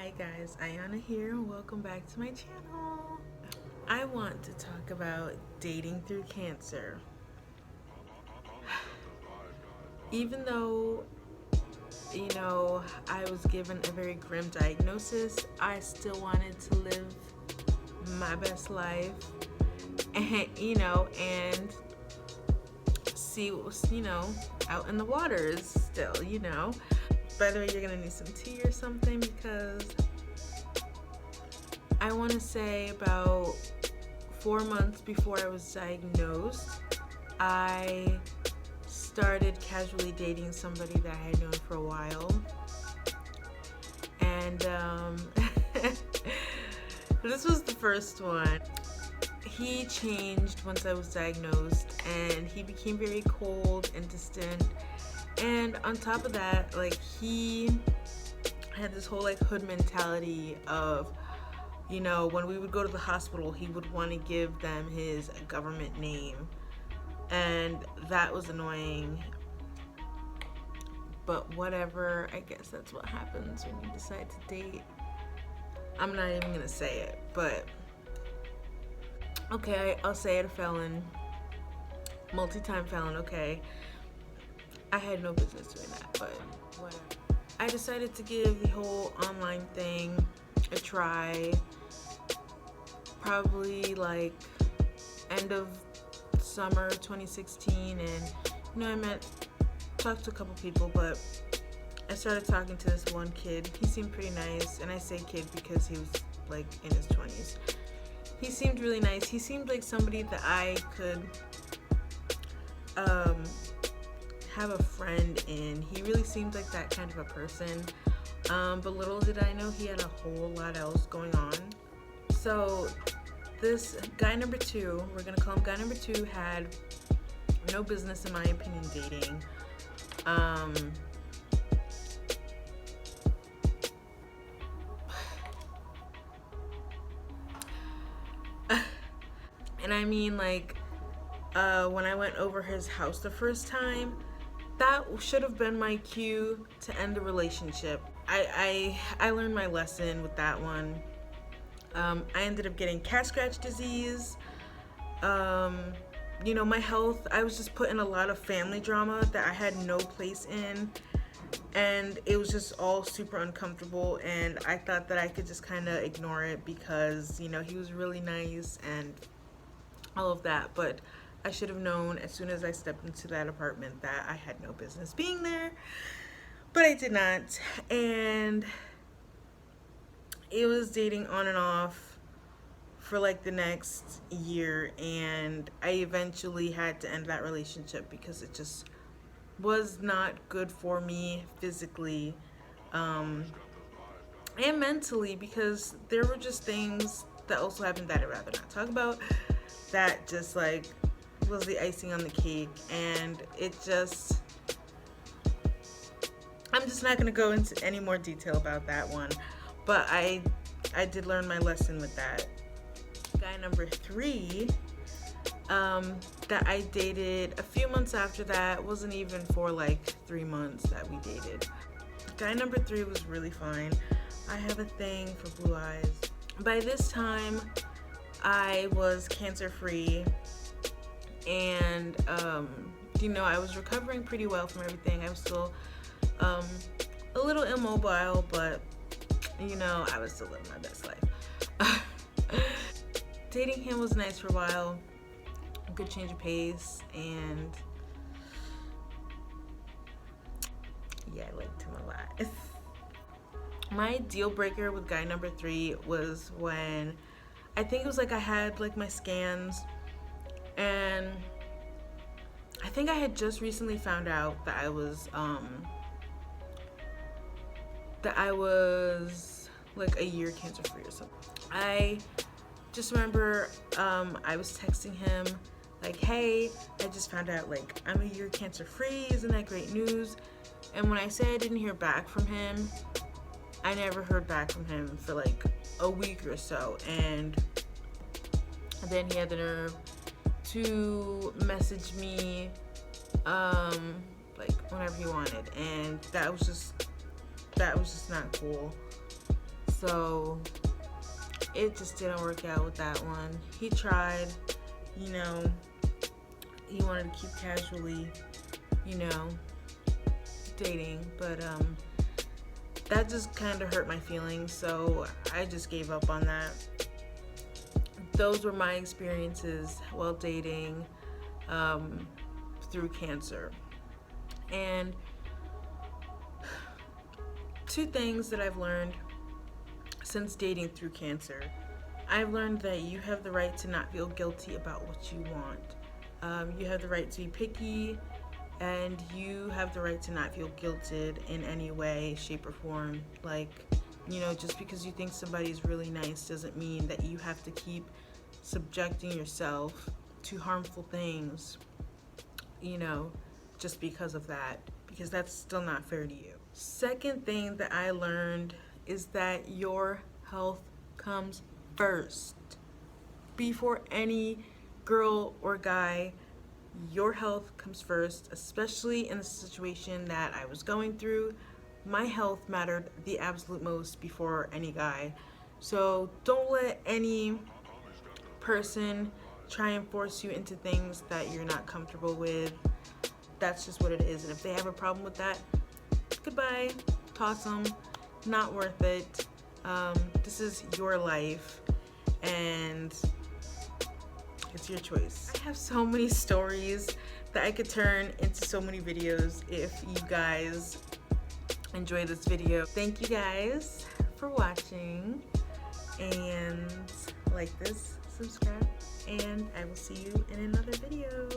Hi guys, Ayana here and welcome back to my channel. I want to talk about dating through cancer. Even though, I was given a very grim diagnosis, I still wanted to live my best life and, and see what was, out in the waters still, By the way, you're gonna need some tea or something because I want to say about 4 months before I was diagnosed, I started casually dating somebody that I had known for a while. And this was the first one. He changed once I was diagnosed and he became very cold and distant. And on top of that, he had this whole hood mentality of, when we would go to the hospital, he would want to give them his government name. And that was annoying. But whatever, I guess that's what happens when you decide to date. I'm not even gonna say it, but okay, I'll say it, a felon. Multi-time felon, okay. I had no business doing that, but whatever. I decided to give the whole online thing a try. Probably end of summer 2016, and I talked to a couple people, but I started talking to this one kid. He seemed pretty nice, and I say kid because he was in his 20s. He seemed really nice. He seemed like somebody that I could have a friend in. He really seemed like that kind of a person, but little did I know he had a whole lot else going on. So this guy number two, we're gonna call him guy number two, had no business, in my opinion, dating. And I mean, when I went over his house the first time, that should have been my cue to end the relationship. I learned my lesson with that one. I ended up getting cat scratch disease. My health, I was just put in a lot of family drama that I had no place in, and it was just all super uncomfortable, and I thought that I could just kind of ignore it because, he was really nice and all of that, but I should have known as soon as I stepped into that apartment that I had no business being there, but I did not. And it was dating on and off for the next year, and I eventually had to end that relationship because it just was not good for me physically and mentally, because there were just things that also happened that I'd rather not talk about that just was the icing on the cake. And I'm just not going to go into any more detail about that one, but I did learn my lesson with that. Guy number three, that I dated a few months after that, wasn't even for 3 months that we dated. Guy number three was really fine. I have a thing for blue eyes. By this time, I was cancer free, and I was recovering pretty well from everything. I was still a little immobile, but I was still living my best life. Dating him was nice for a while, a good change of pace, and yeah, I liked him a lot. My deal breaker with guy number three was when I think it was I had my scans, and I think I had just recently found out that I was a year cancer free or something. I just remember I was texting him hey, I just found out I'm a year cancer free, isn't that great news? And when I say I didn't hear back from him, I never heard back from him for a week or so, and then he had the nerve to message me whenever he wanted, and that was just not cool. So it just didn't work out with that one. He tried, you know, he wanted to keep casually, you know, dating, but that just kind of hurt my feelings, so I just gave up on that. Those were my experiences while dating through cancer. And two things that I've learned since dating through cancer. I've learned that you have the right to not feel guilty about what you want. You have the right to be picky, and you have the right to not feel guilted in any way, shape, or form. Like, you know, just because you think somebody's really nice doesn't mean that you have to keep subjecting yourself to harmful things, you know, just because of that, because that's still not fair to you. Second thing that I learned is that your health comes first. Before any girl or guy, your health comes first, especially in the situation that I was going through. My health mattered the absolute most before any guy. So don't let any person try and force you into things that you're not comfortable with. That's just what it is. And if they have a problem with that, goodbye, toss them, not worth it. This is your life, and it's your choice. I have so many stories that I could turn into so many videos if you guys enjoy this video. Thank you guys for watching, and like this, subscribe, and I will see you in another video.